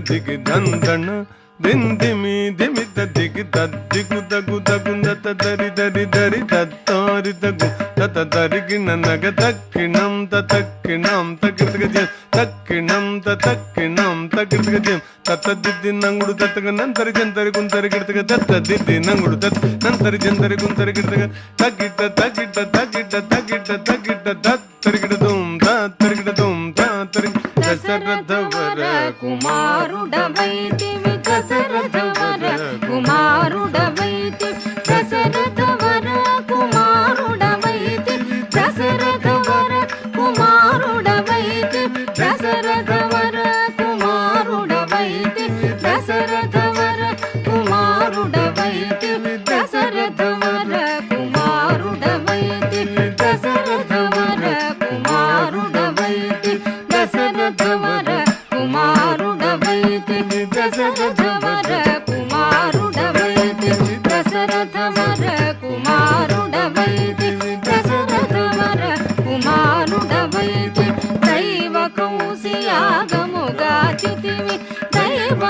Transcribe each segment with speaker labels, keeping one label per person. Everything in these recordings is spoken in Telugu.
Speaker 1: దిగి దందన దిందిమి దిమిత దిగి దద్దిగు దగు దగుందత దరి దరి దరి దత్తారి దగు తత దరిగిన నగ దక్కిణం తక్కిణం తగిర్తగ తక్కిణం తక్కిణం తగిర్తగ తత దిద్ది నంగుడు తత్తగ నంతరి జంతరి గుంతరి గిడతగ దత్త దిద్ది నంగుడు దత్ నంతరి జంతరి గుంతరి గిడతగ తగిట తగిట తగిట తగిట తగిట దత్తరిగిడ దుమ్ దత్తరిగిడ దుమ్ దత్తరి దశరథవర
Speaker 2: కుమారుడవైతివి దశరథవర కుమారుడవైతి దశరథవర కుమారుడవైతి దశరథవర కుమారుడవైతి దశరథవర కుమారుడవైతి దశరథవర కుమారుడవైతి దశరథవర కుమారుడవైతి దశరథవర కుమారుడవైతి దశరథవర కుమారుడవైతి దశరథవర కుమారుడవైతి దశరథవర కుమారుడవైతి దశరథవర కుమారుడవైతి దైవ కౌశియాగముగాచితివి దైవ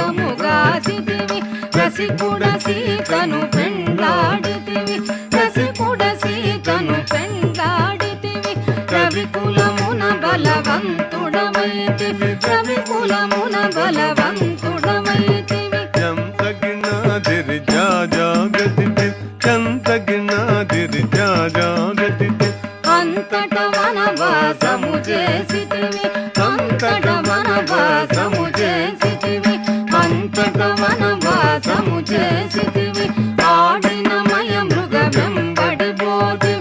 Speaker 2: కౌశియాగముగాచితివి రసికుడ సీతను పెండ్లాడితివి రసికుడ సీతను పెండ్లాడితివి రవికులమున బలవంతుడమైతివి రవికులమున బలవంతుడమైతివి
Speaker 1: చంతగినాదిరి జాగతివి చంతగినాదిరి జాగతివి
Speaker 2: అంతట వనవాసము చేసితివి అంతట వనవాసము చేసితివి అంతట వనవాసము చేసితివి ఆడిన మయ మృగ వెంబడిపోతి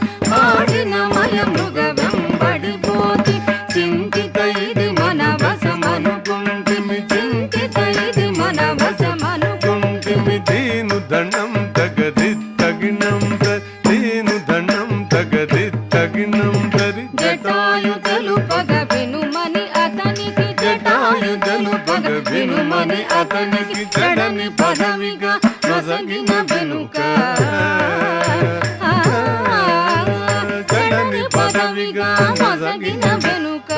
Speaker 2: ఆడిన మయ మృగ వెంబడిపోతి చింతిత ఇది మన వశమనుకుంటిమి చింతిత ఇది మన వశమనుకుంటిమి
Speaker 1: దీను దండం తగది తగినం దీను దండం తగది తగినం తరి
Speaker 2: జటాయుధలు పగ వినుమని అతనికి జటాయుధలు పగ వినుమని అతనికి జడని పదవిగా నొసగిన వెనుక జడని పదవిగా నొసగిన వెనుక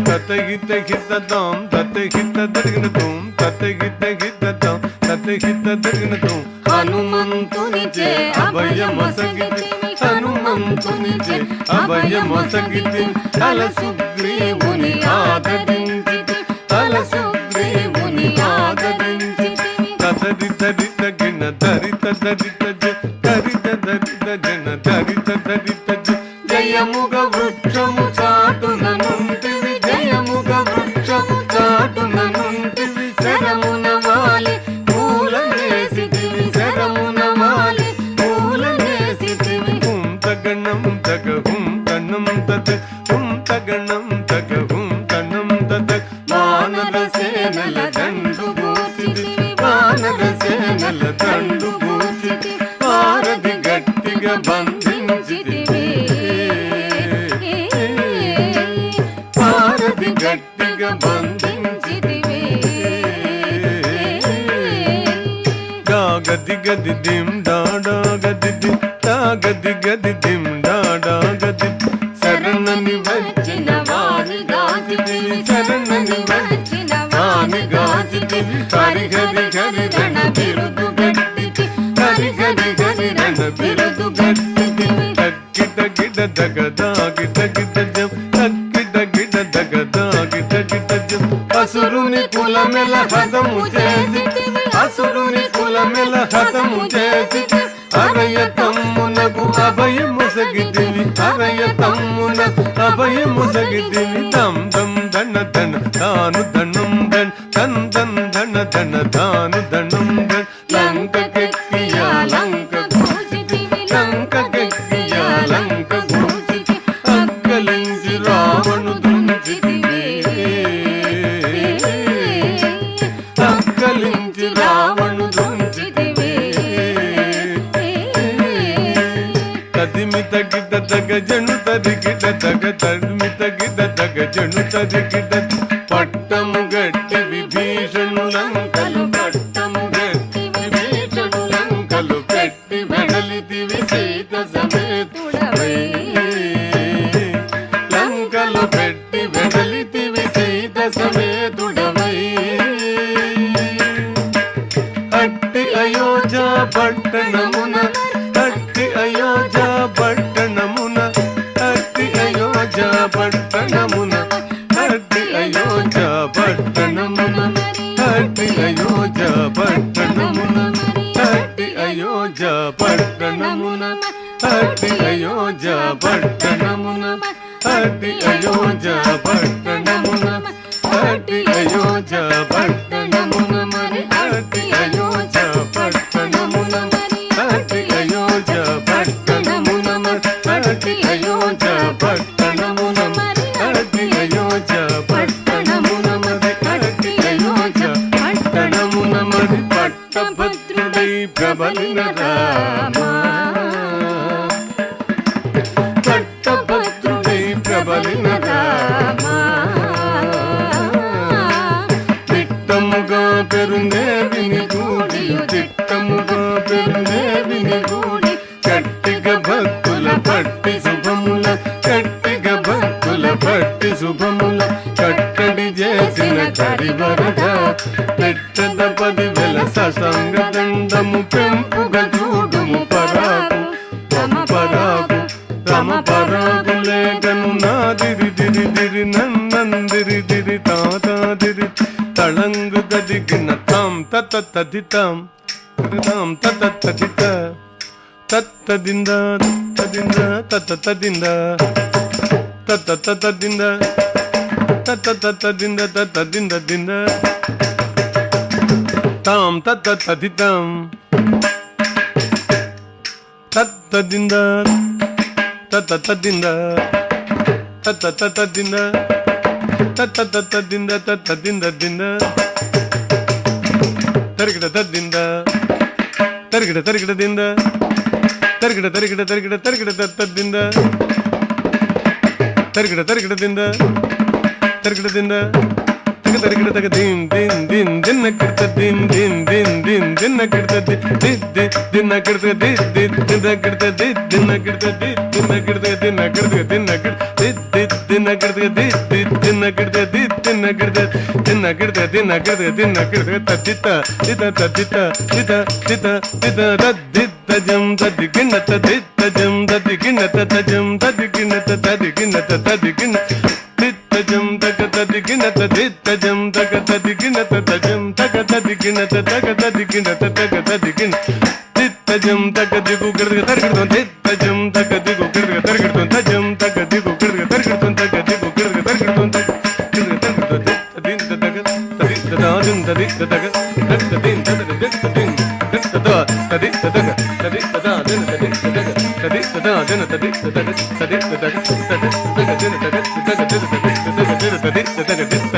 Speaker 1: తతగిత హితదం తతగిత దరిగిన తుం తతగిత హితదం తతగిత దరిగిన తుం
Speaker 2: హనుమంతునిచే అభయమొసగితివి హనుమంతునిచే అభయమొసగితివి తల సుగ్రీవుని ఆదరించితి తల సుగ్రీవుని ఆదరించితివి
Speaker 1: తదరి దరి తగిన దరిత దరిత దరిత దరిత జన దరిత దరిత
Speaker 2: జయముగ వృక్షము చాటుననుంటివి జయముగ వృక్షము చాటుననుంటివి శరమున వాలి పూలనేసితివి శరమున వాలి పూలనేసితివి
Speaker 1: హుం తగణం తగ హుం తనం తత హుం తగణం తగ హుం తనం తత
Speaker 2: వానర సేనల దండు గూర్చితివి వానర సేనల దండు గూర్చితివి వారధి గట్టిగా బంధించితివి వారధి గట్టిగా బంధించితివి
Speaker 1: గది గది దిం డాడా గది దిం గది గది దిం డాడా గది
Speaker 2: శరణని వచ్చిన వారి గాచితివి శరణని వచ్చిన వారి గాచితివి హరి హరి హరి రణ బిరుదు గట్టితి హరి హరి హరి రణ బిరుదు గట్టితివి
Speaker 1: తక్కిట గిడ దగదాగి తగిట జం తక్కిట గిడ దగదాగి తగిట జం
Speaker 2: అసురుని కులమెల హతము చేసితివి అసురుని కులమెల హతము చేసితివి
Speaker 1: అరయ తమ్మునకు అభయముసగిదివి అరయ తమ్మునకు అభయముసగిదివి తం దం దణ దణ తాను దణం దణ తన్ దన్ దణ దణ తాను దణం దణ
Speaker 2: లంకకెక్కియా లంక గూచితివి లంకకెక్కియా లంక గూచితి
Speaker 1: అక్కలించి రావణు దుంచితివి
Speaker 2: అక్కలించి రావణు దుంచితివి
Speaker 1: తదిమిత గిడ్డ తగ జను తరిగిడ తగ తదిమిత గిడ్డ తగ జను తరిగిడ పట్టము గట్టి విభీషణులంకలు పట్టము గట్టి
Speaker 2: విభీషణులంకలు పెట్టి వెడలితివి సీత సమేతుడవై
Speaker 1: లంకలు పెట్టి అయోధ్య పట్టణమున అట్టి అయోధ్య పట్టణమున మరి అట్టి అయోధ్య పట్టణమున అట్టి అయోధ్య పట్టణమున అట్టి అయోధ్య పట్టణమున అట్టి అయోధ్య పట్టణమున అట్టి అయోధ్య పట్టణమున మరి పట్టభద్రుడై ప్రబలిన రామా పట్టభద్రుడై ప్రబలిన రామా తిట్టముగా పెరుందేవిని గూడి తిట్టముగా పెరుందేవిని గూడి కట్టిగా భక్తుల పట్టి శుభముల కట్టిగా భక్తుల పట్టి శుభముల కట్టడి చేసిన కరివరద పెట్టద 10,000 ససంగ దండము పెంపుగా చూడుము పరాగు పరాగు రమ పరాగులేగను నాదిరి దిరి దిరి నన్నందిరి దిరి తాతాదిరి తళంగు గదిగిన తాం తత తదితాం తాం తత తదిత తత్తదింద తదింద తత తదింద తత తతదింద తత తతదింద తతదింద దింద తాం తత తదితాం తత్తదింద తత తదింద తత తతదింద తత తతదింద తతదింద దింద తరిగిడ తద్దింద తరిగిడ తరిగిడ దింద తరిగిడ తరిగిడ తరిగిడ తరిగిడ తద్దింద తరిగిడ తరిగిడ దింద తరిగిడ దింద తరిగిడ తగ దీన్ దీన్ దీన్ దిన్న కిడత దీన్ దీన్ దీన్ దీన్ దిన్న కిడత ది ది దిన్న కిడత ది ది దిన్న కిడత ది దిన్న కిడత ది దిన్న కిడత దిన్న కిడత దిన్న కిడత ది ది దిన్న కిడత ది ది దిన్న కిడత ది దిన్న కిడత దిన్న కిడత దిన్న కిడత దిన్న కిడత తదిత తిత తదిత తిత తిత తిత తదిత జం తదిగిన్నత తిత జం తదిగిన్నత తజం తదిగిన్నత తదిగిన్నత తదిగిన్నత తిత్తజం తగ తదిగినత తిత్తజం తగ తదిగినత తజం తగ తదిగినత తగ తదిగినత తగ తదిగిన తిత్తజం తగ దిగు గిడగ తరగడుతోం తిత్తజం తగ దిగు గిడగ తరగడుతోం తజం తగ దిగు గిడగ తరగడుతోం తగ దిగు గిడగ తరగడుతోం తగ గిడగ తరగడుతోం తిత్తదింత తగ తదింత దాదింత దింత తగ తదింత తగ తిత్తదింత తిత్తద తదింత తగ తదింత దాదింత తదింత తగ తదింత దాదింత తదింత తగ తదింత తగ తదింత తగ దిన తగ తగ దిన తగ తగ దిన తగ